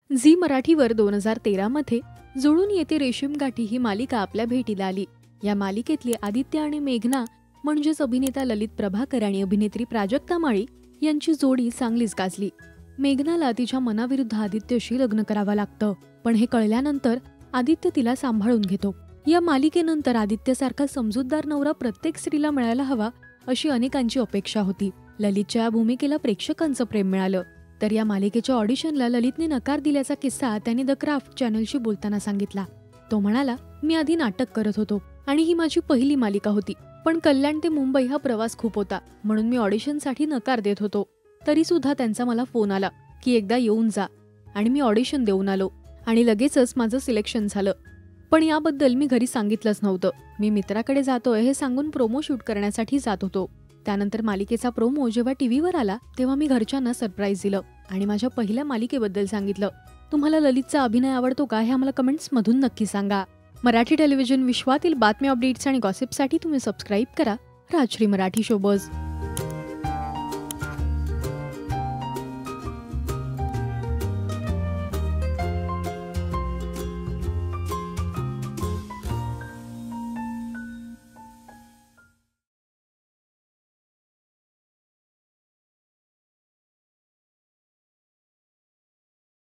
Zee मराठीवर 2013 मध्ये जुळून येते रेशीम गाठी ही मालिका आपल्या भेटीला आली। या मालिकेतले आदित्य आणि मेघना म्हणजेच अभिनेता ललित प्रभाकर आणि अभिनेत्री प्राजक्ता माळी यांची जोडी चांगलीच गाजली। मेघनाला तिच्या मनाविरुद्ध आदित्यशी लग्न करावं लागतं, पण हे कळल्यानंतर आदित्य तिला सांभाळून घेतो। या मालिकेनंतर आदित्यसारखा समजूतदार नवरा प्रत्येक स्त्रीला मिळायला हवा अशी अनेकांची अपेक्षा होती। ललितच्या या भूमिकेला प्रेक्षकांचं प्रेम मिळालं। तर या मालिकेच्या ऑडिशनला ललितने नकार दिल्याचा किस्सा त्यांनी द क्राफ्ट चॅनलशी बोलताना सांगितला। तो म्हणाला, मी आधी नाटक करत होतो आणि ही माझी पहिली मालिका होती, पण कल्याण ते मुंबई हा प्रवास खूप होता, म्हणून मी ऑडिशनसाठी नकार देत होतो। तरी सुद्धा त्यांचा मला फोन आला की एकदा येऊन जा, आणि मी ऑडिशन देऊन आलो आणि लगेचच माझं सिलेक्शन झालं। पण याबद्दल मी घरी सांगितलंच नव्हतं। मी मित्राकडे जातोय हे सांगून प्रोमो शूट करण्यासाठी जात होतो। त्यानंतर मालिकेचा प्रोमो जेव्हा टीव्हीवर आला तेव्हा मी घरच्यांना सरप्राईज दिलं आणि माझ्या पहिल्या मालिकेबद्दल सांगितलं। तुम्हाला ललितचा अभिनय आवडतो का हे आम्हाला कमेंट्स मधून नक्की सांगा। मराठी टेलिव्हिजन विश्वातील बातम्या, अपडेट्स आणि गॉसिपसाठी तुम्ही सबस्क्राईब करा राजश्री मराठी शोबज।